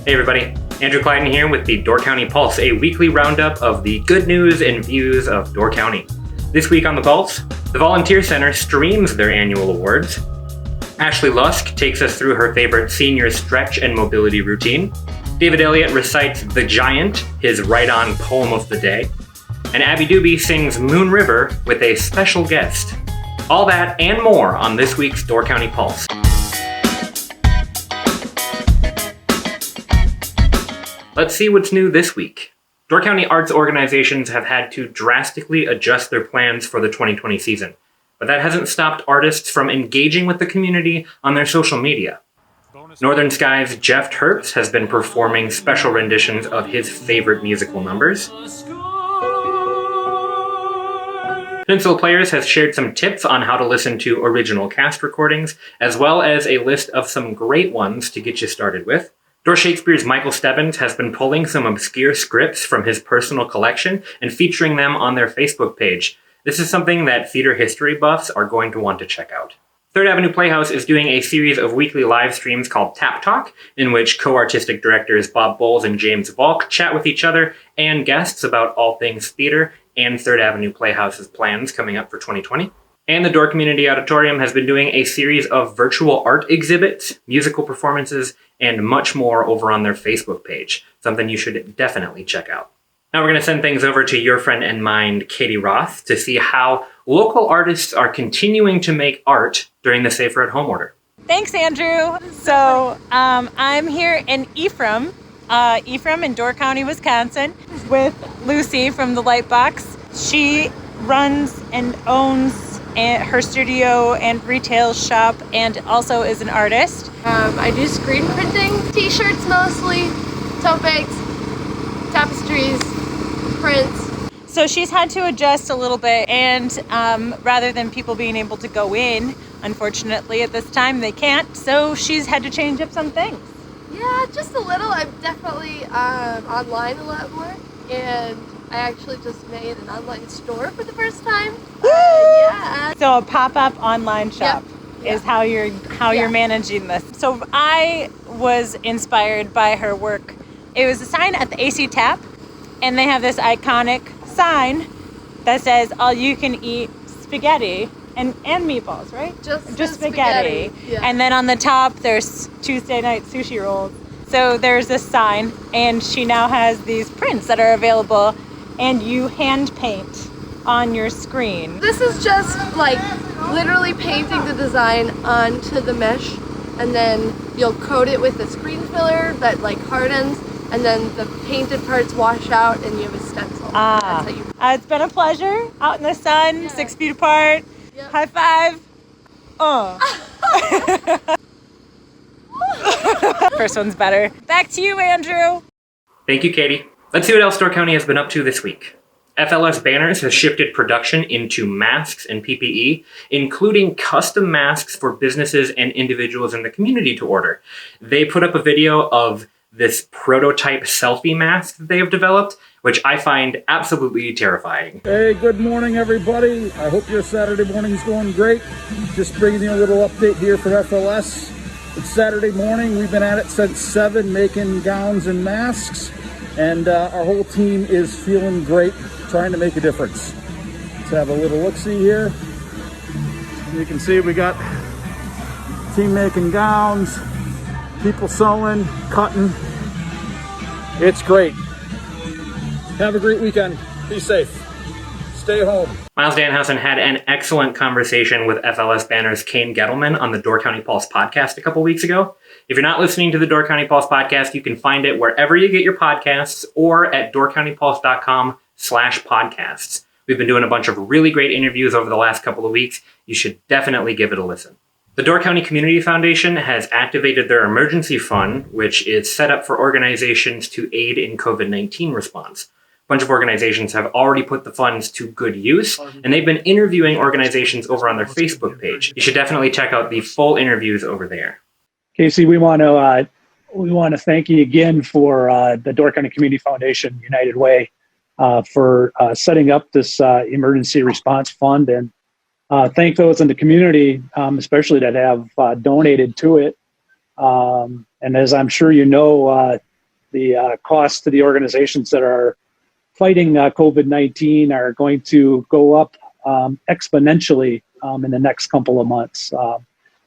Hey everybody, Andrew Clyden here with the Door County Pulse, a weekly roundup of the good news and views of Door County. This week on the Pulse, the Volunteer Center streams their annual awards. Ashley Lusk takes us through her favorite senior stretch and mobility routine. David Eliot recites The Giant, his right-on poem of the day. And Abby Doobie sings Moon River with a special guest. All that and more on this week's Door County Pulse. Let's see what's new this week. Door County arts organizations have had to drastically adjust their plans for the 2020 season, but that hasn't stopped artists from engaging with the community on their social media. Northern Sky's Jeff Terps has been performing special renditions of his favorite musical numbers. Peninsula Players has shared some tips on how to listen to original cast recordings, as well as a list of some great ones to get you started with. Door Shakespeare's Michael Stebbins has been pulling some obscure scripts from his personal collection and featuring them on their Facebook page. This is something that theater history buffs are going to want to check out. Third Avenue Playhouse is doing a series of weekly live streams called Tap Talk, in which co-artistic directors Bob Bowles and James Volk chat with each other and guests about all things theater and Third Avenue Playhouse's plans coming up for 2020. And the Door Community Auditorium has been doing a series of virtual art exhibits, musical performances, and much more over on their Facebook page, something you should definitely check out. Now we're going to send things over to your friend and mine, Katie Roth, to see how local artists are continuing to make art during the Safer at Home order. Thanks, Andrew. So I'm here in Ephraim in Door County, Wisconsin, with Lucy from the Lightbox. She runs and owns her studio and retail shop, and also is an artist. I do screen printing, t-shirts mostly, tote bags, tapestries, prints. So she's had to adjust a little bit, and rather than people being able to go in, unfortunately at this time they can't, so she's had to change up some things. Yeah, just a little. I'm definitely online a lot more, and I actually just made an online store for the first time. Yeah. So a pop-up online shop is how you're managing this. So I was inspired by her work. It was a sign at the AC Tap, and they have this iconic sign that says all you can eat spaghetti and meatballs, right? Just spaghetti. Yeah. And then on the top there's Tuesday night sushi rolls. So there's this sign, and she now has these prints that are available, and you hand paint on your screen. This is just like literally painting the design onto the mesh, and then you'll coat it with a screen filler that like hardens, and then the painted parts wash out and you have a stencil. That's how you... It's been a pleasure out in the sun, 6 feet apart. Yep. High five. First one's better. Back to you, Andrew. Thank you, Katie. Let's see what else Door County has been up to this week. FLS Banners has shifted production into masks and PPE, including custom masks for businesses and individuals in the community to order. They put up a video of this prototype selfie mask that they have developed, which I find absolutely terrifying. Hey, good morning, everybody. I hope your Saturday morning's going great. Just bringing you a little update here from FLS. It's Saturday morning. We've been at it since 7, making gowns and masks. And our whole team is feeling great, trying to make a difference. Let's have a little look-see here. You can see we got team making gowns, people sewing, cutting. It's great. Have a great weekend. Be safe. Stay home. Miles Danhausen had an excellent conversation with FLS Banner's Kane Gettleman on the Door County Pulse podcast a couple weeks ago. If you're not listening to the Door County Pulse podcast, you can find it wherever you get your podcasts or at doorcountypulse.com/podcasts. We've been doing a bunch of really great interviews over the last couple of weeks. You should definitely give it a listen. The Door County Community Foundation has activated their emergency fund, which is set up for organizations to aid in COVID-19 response. A bunch of organizations have already put the funds to good use, and they've been interviewing organizations over on their Facebook page. You should definitely check out the full interviews over there. Casey, we want to thank you again for the Door County Community Foundation United Way for setting up this emergency response fund, and thank those in the community, especially that have donated to it. And as I'm sure you know, the costs to the organizations that are fighting COVID-19 are going to go up exponentially in the next couple of months.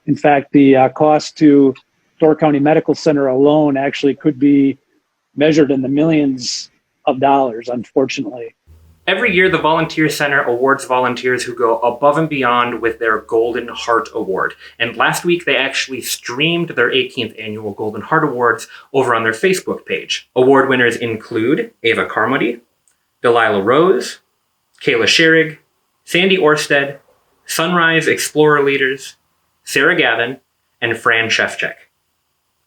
In fact, the cost to Door County Medical Center alone actually could be measured in the millions of dollars, unfortunately. Every year, the Volunteer Center awards volunteers who go above and beyond with their Golden Heart Award. And last week, they actually streamed their 18th annual Golden Heart Awards over on their Facebook page. Award winners include Ava Carmody, Delilah Rose, Kayla Scherig, Sandy Orsted, Sunrise Explorer Leaders, Sarah Gavin, and Fran Shefchek.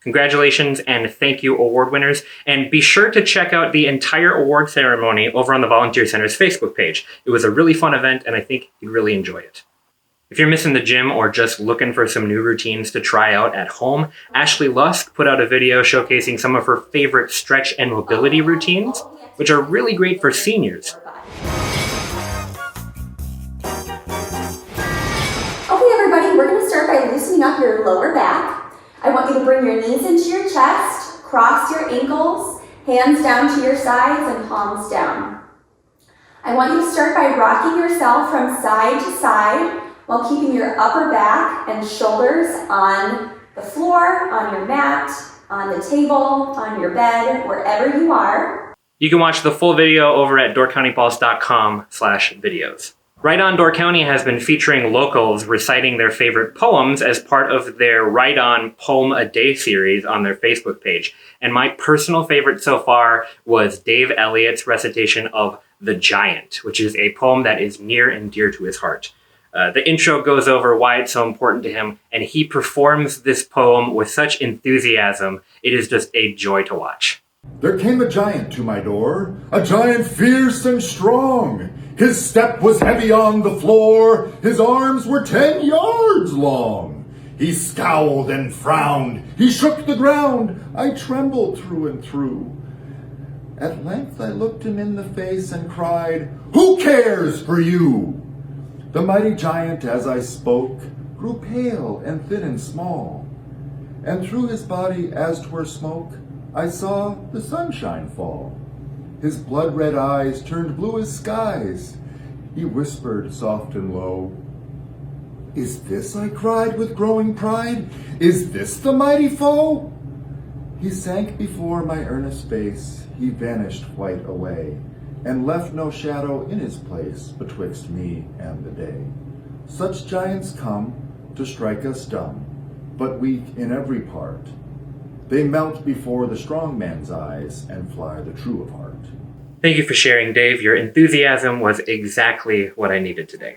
Congratulations and thank you, award winners. And be sure to check out the entire award ceremony over on the Volunteer Center's Facebook page. It was a really fun event, and I think you'd really enjoy it. If you're missing the gym or just looking for some new routines to try out at home, Ashley Lusk put out a video showcasing some of her favorite stretch and mobility routines, which are really great for seniors. Okay, everybody, we're going to start by loosening up your lower back. I want you to bring your knees into your chest, cross your ankles, hands down to your sides and palms down. I want you to start by rocking yourself from side to side while keeping your upper back and shoulders on the floor, on your mat, on the table, on your bed, wherever you are. You can watch the full video over at doorcountypulse.com/videos. Right On Door County has been featuring locals reciting their favorite poems as part of their Right On Poem a Day series on their Facebook page. And my personal favorite so far was Dave Eliot's recitation of The Giant, which is a poem that is near and dear to his heart. The intro goes over why it's so important to him, and he performs this poem with such enthusiasm. It is just a joy to watch. There came a giant to my door, a giant fierce and strong. His step was heavy on the floor, his arms were 10 yards long. He scowled and frowned, he shook the ground, I trembled through and through. At length I looked him in the face and cried, "Who cares for you?" The mighty giant, as I spoke, grew pale and thin and small, and through his body, as 'twere smoke, I saw the sunshine fall. His blood-red eyes turned blue as skies. He whispered soft and low, "Is this," I cried with growing pride, "is this the mighty foe?" He sank before my earnest face, he vanished quite away, and left no shadow in his place betwixt me and the day. Such giants come to strike us dumb, but weak in every part. They melt before the strong man's eyes and fly the true of heart. Thank you for sharing, Dave. Your enthusiasm was exactly what I needed today.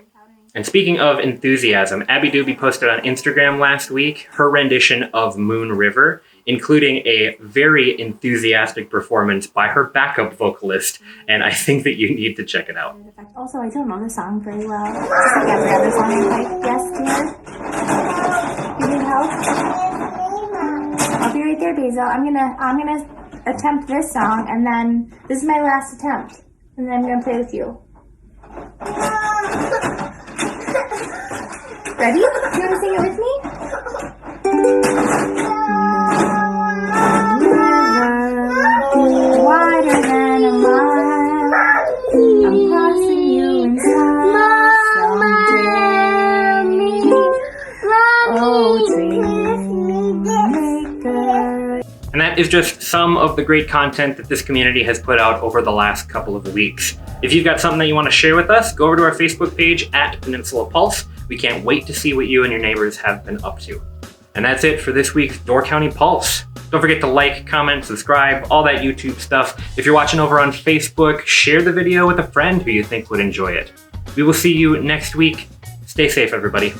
And speaking of enthusiasm, Abby Doobie posted on Instagram last week her rendition of Moon River, including a very enthusiastic performance by her backup vocalist, and I think that you need to check it out. Also, I don't know the song very well. Just like every other song I play. Yes, dear? You need help? I'll be right there, Basil. I'm gonna attempt this song, and then this is my last attempt, and then I'm gonna play with you. Ready? You wanna sing it with me? Wider than a mile, I'm crossing you inside someday. Oh, dream maker. And that is just some of the great content that this community has put out over the last couple of weeks. If you've got something that you want to share with us, go over to our Facebook page at Peninsula Pulse. We can't wait to see what you and your neighbors have been up to. And that's it for this week's Door County Pulse. Don't forget to like, comment, subscribe, all that YouTube stuff. If you're watching over on Facebook, share the video with a friend who you think would enjoy it. We will see you next week. Stay safe, everybody.